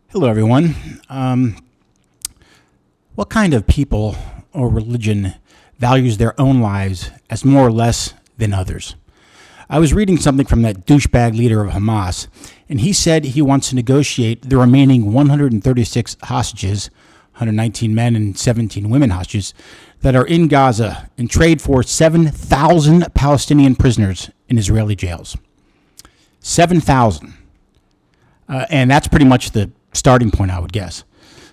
Hello, everyone. What kind of people or religion values their own lives as more or less than others? I was reading something from that douchebag leader of Hamas, and he said he wants to negotiate the remaining 136 hostages, 119 men and 17 women hostages, that are in Gaza and trade for 7,000 Palestinian prisoners in Israeli jails. 7,000. And that's pretty much the starting point, I would guess.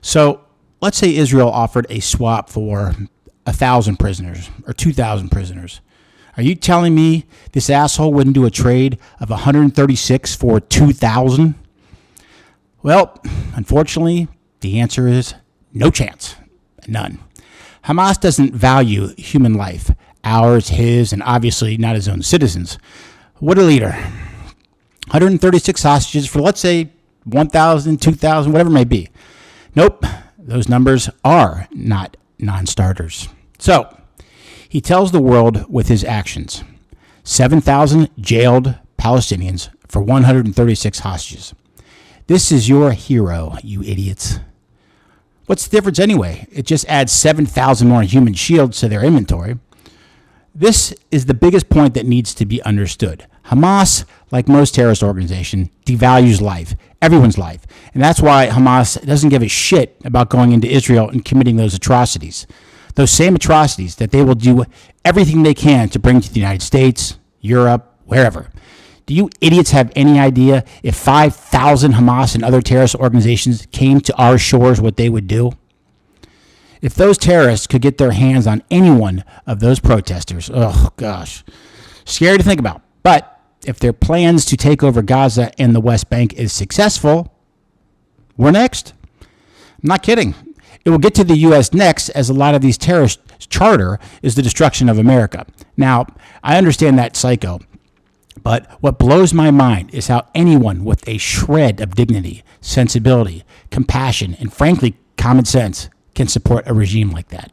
So let's say Israel offered a swap for 1,000 prisoners or 2,000 prisoners. Are you telling me this asshole wouldn't do a trade of 136 for 2,000? Well, unfortunately, the answer is no chance. None. Hamas doesn't value human life, ours, his, and obviously not his own citizens. What a leader. 136 hostages for, let's say, 1,000, 2,000, whatever it may be. Nope, those numbers are not non-starters. So, he tells the world with his actions. 7,000 jailed Palestinians for 136 hostages. This is your hero, you idiots. What's the difference anyway? It just adds 7,000 more human shields to their inventory. This is the biggest point that needs to be understood. Hamas, like most terrorist organizations, devalues life, everyone's life. And that's why Hamas doesn't give a shit about going into Israel and committing those atrocities. Those same atrocities that they will do everything they can to bring to the United States, Europe, wherever. Do you idiots have any idea if 5,000 Hamas and other terrorist organizations came to our shores what they would do? If those terrorists could get their hands on any one of those protesters, oh gosh, scary to think about. But if their plans to take over Gaza and the West Bank is successful, we're next. I'm not kidding. It will get to the U.S. next, as a lot of these terrorists' charter is the destruction of America. Now, I understand that psycho, but what blows my mind is how anyone with a shred of dignity, sensibility, compassion, and frankly, common sense can support a regime like that.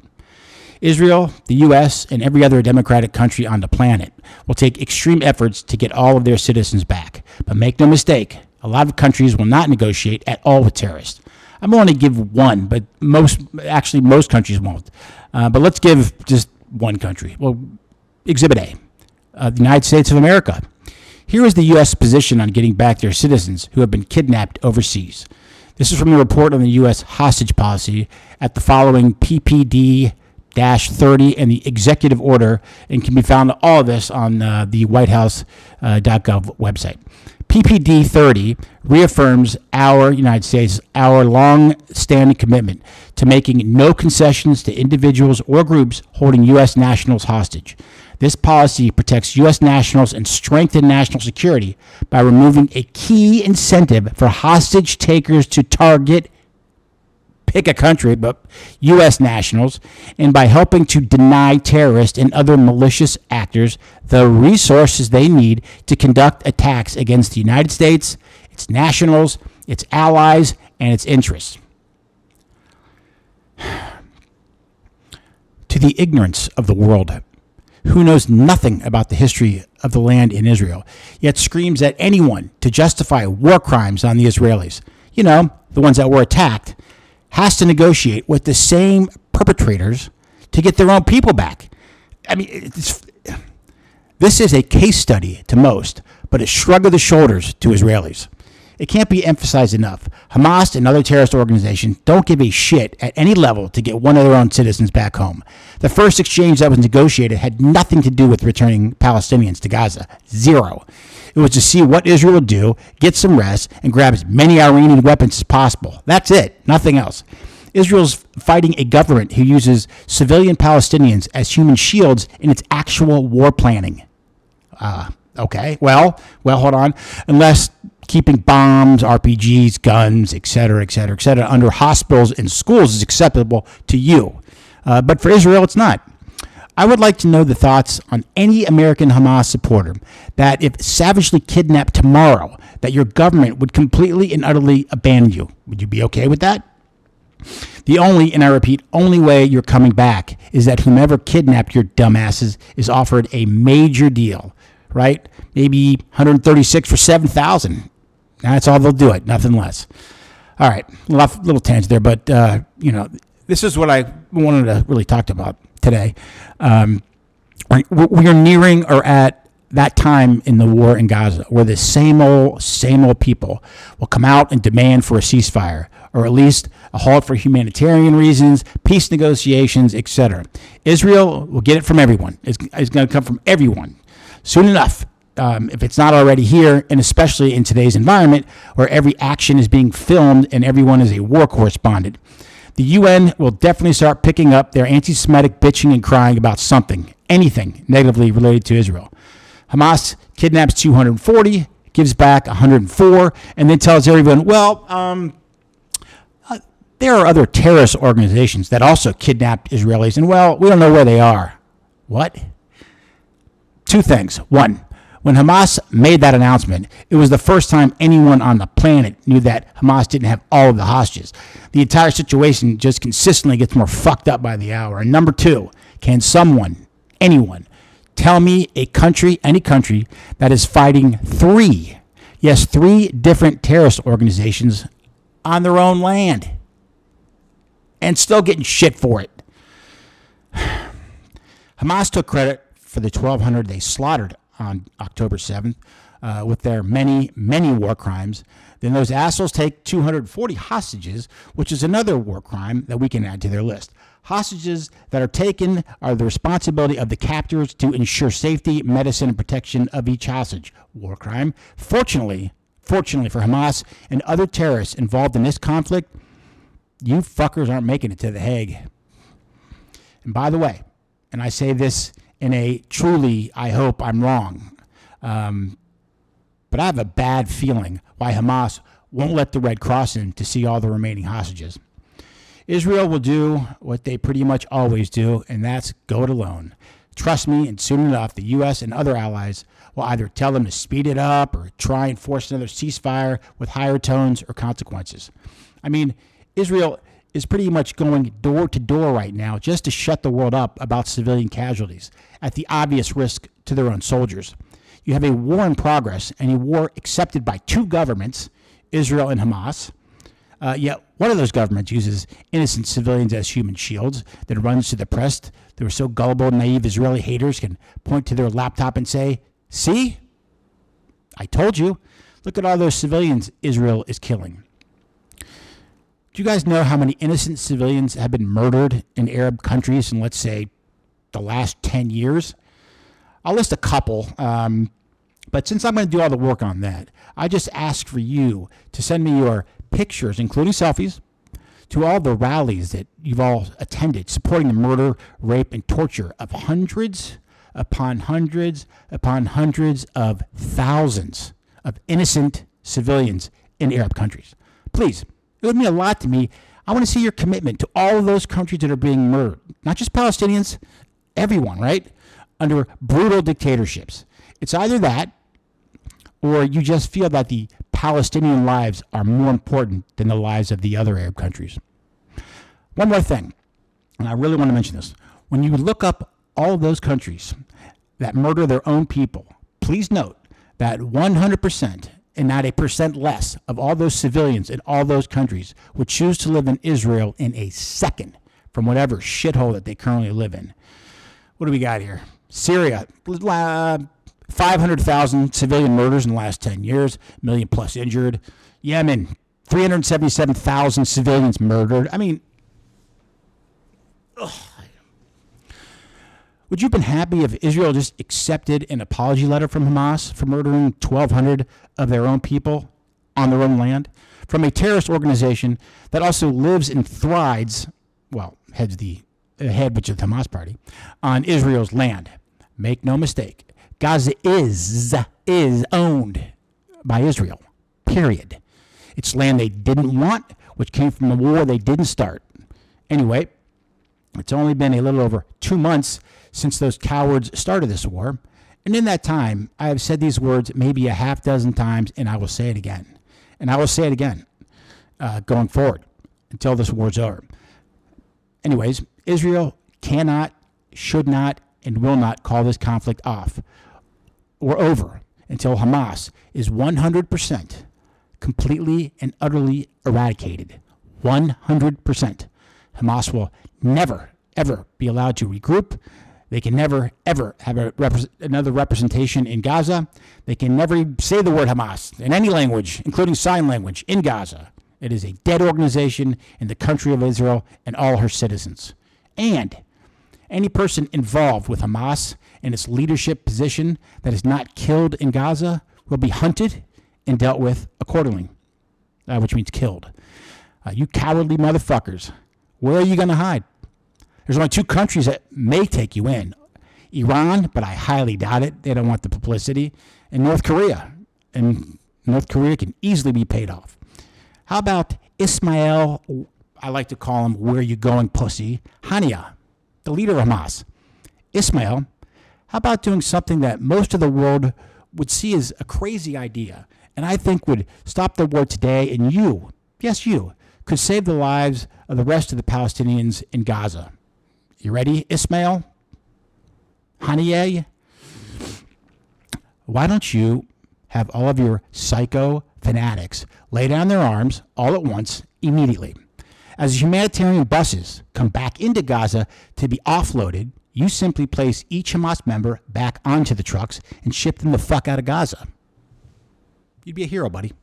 Israel, the U.S., and every other democratic country on the planet will take extreme efforts to get all of their citizens back. But make no mistake, a lot of countries will not negotiate at all with terrorists. I'm going to give one, but most countries won't. But let's give just one country. Well, Exhibit A, the United States of America. Here is the U.S. position on getting back their citizens who have been kidnapped overseas. This is from the report on the U.S. hostage policy at the following PPD-30 and the executive order, and can be found all of this on the whitehouse.gov website. PPD 30 reaffirms our United States, our long-standing commitment to making no concessions to individuals or groups holding U.S. nationals hostage. This policy protects U.S. nationals and strengthens national security by removing a key incentive for hostage takers to target, pick a country, but U.S. nationals, and by helping to deny terrorists and other malicious actors the resources they need to conduct attacks against the United States, its nationals, its allies, and its interests. To the ignorance of the world, who knows nothing about the history of the land in Israel, yet screams at anyone to justify war crimes on the Israelis, you know, the ones that were attacked, has to negotiate with the same perpetrators to get their own people back. I mean, this is a case study to most, but a shrug of the shoulders to Israelis. It can't be emphasized enough. Hamas and other terrorist organizations don't give a shit at any level to get one of their own citizens back home. The first exchange that was negotiated had nothing to do with returning Palestinians to Gaza. Zero. It was to see what Israel would do, get some rest, and grab as many Iranian weapons as possible. That's it. Nothing else. Israel's fighting a government who uses civilian Palestinians as human shields in its actual war planning. Okay. Well, hold on. Unless keeping bombs, RPGs, guns, etc., under hospitals and schools is acceptable to you. But for Israel, it's not. I would like to know the thoughts on any American Hamas supporter that if savagely kidnapped tomorrow, that your government would completely and utterly abandon you. Would you be okay with that? The only, and I repeat, only way you're coming back is that whomever kidnapped your dumbasses is offered a major deal, right? Maybe 136 for 7,000. That's all they'll do it, nothing less. All right, little tangent there, but this is what I wanted to really talk about today. We are nearing or at that time in the war in Gaza where the same old people will come out and demand for a ceasefire, or at least a halt for humanitarian reasons, peace negotiations, etc. Israel will get it from everyone. It's going to come from everyone soon enough. If it's not already here, and especially in today's environment where every action is being filmed and everyone is a war correspondent. The UN will definitely start picking up their anti-Semitic bitching and crying about something, anything negatively related to Israel. Hamas kidnaps 240, gives back 104, and then tells everyone, there are other terrorist organizations that also kidnapped Israelis, and we don't know where they are. What? Two things. One, when Hamas made that announcement, it was the first time anyone on the planet knew that Hamas didn't have all of the hostages. The entire situation just consistently gets more fucked up by the hour. And number two, can someone, anyone, tell me any country that is fighting three different terrorist organizations on their own land and still getting shit for it? Hamas took credit for the 1,200 they slaughtered on October 7th with their many, many war crimes. Then those assholes take 240 hostages, which is another war crime that we can add to their list. Hostages that are taken are the responsibility of the captors to ensure safety, medicine, and protection of each hostage. War crime. Fortunately for Hamas and other terrorists involved in this conflict, you fuckers aren't making it to The Hague. And by the way, and I say this in a truly, I hope I'm wrong, but I have a bad feeling why Hamas won't let the Red Cross in to see all the remaining hostages. Israel will do what they pretty much always do, and that's go it alone. Trust me, and soon enough, the U.S. and other allies will either tell them to speed it up or try and force another ceasefire with higher tones or consequences. I mean, Israel is pretty much going door to door right now just to shut the world up about civilian casualties at the obvious risk to their own soldiers. You have a war in progress and a war accepted by two governments, Israel and Hamas. Yet one of those governments uses innocent civilians as human shields that runs to the press. They were so gullible, naive Israeli haters can point to their laptop and say, "See? I told you. Look at all those civilians Israel is killing." Do you guys know how many innocent civilians have been murdered in Arab countries in, let's say, the last 10 years? I'll list a couple, but since I'm going to do all the work on that, I just ask for you to send me your pictures, including selfies, to all the rallies that you've all attended supporting the murder, rape, and torture of hundreds upon hundreds upon hundreds of thousands of innocent civilians in Arab countries. Please. It would mean a lot to me. I want to see your commitment to all of those countries that are being murdered. Not just Palestinians, everyone, right? Under brutal dictatorships. It's either that, or you just feel that the Palestinian lives are more important than the lives of the other Arab countries. One more thing, and I really want to mention this. When you look up all of those countries that murder their own people, please note that 100%, and not a percent less, of all those civilians in all those countries would choose to live in Israel in a second from whatever shithole that they currently live in. What do we got here? Syria, 500,000 civilian murders in the last 10 years, million plus injured. Yemen, 377,000 civilians murdered. I mean, would you have been happy if Israel just accepted an apology letter from Hamas for murdering 1,200 of their own people on their own land? From a terrorist organization that also lives and thrives, heads the head, which is the Hamas party, on Israel's land. Make no mistake, Gaza is owned by Israel, period. It's land they didn't want, which came from a war they didn't start. Anyway, it's only been a little over 2 months since those cowards started this war. And in that time, I have said these words maybe a half dozen times, and I will say it again. And I will say it again going forward until this war's over. Anyways, Israel cannot, should not, and will not call this conflict off or over until Hamas is 100% completely and utterly eradicated. 100%. Hamas will never, ever be allowed to regroup. They can never, ever have another representation in Gaza. They can never say the word Hamas in any language, including sign language, in Gaza. It is a dead organization in the country of Israel and all her citizens. And any person involved with Hamas in its leadership position that is not killed in Gaza will be hunted and dealt with accordingly, which means killed. You cowardly motherfuckers, where are you going to hide? There's only two countries that may take you in. Iran, but I highly doubt it. They don't want the publicity. And North Korea. And North Korea can easily be paid off. How about Ismail, I like to call him where you going pussy, Haniyeh, the leader of Hamas. Ismail, how about doing something that most of the world would see as a crazy idea, and I think would stop the war today, and you, yes you, could save the lives of the rest of the Palestinians in Gaza. You ready, Ismail? Haniyeh? Why don't you have all of your psycho fanatics lay down their arms all at once immediately? As humanitarian buses come back into Gaza to be offloaded, you simply place each Hamas member back onto the trucks and ship them the fuck out of Gaza. You'd be a hero, buddy.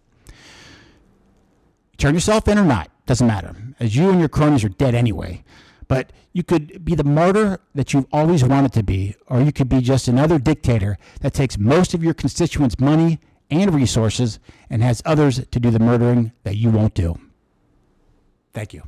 Turn yourself in or not, doesn't matter, as you and your cronies are dead anyway. But you could be the martyr that you've always wanted to be, or you could be just another dictator that takes most of your constituents' money and resources and has others to do the murdering that you won't do. Thank you.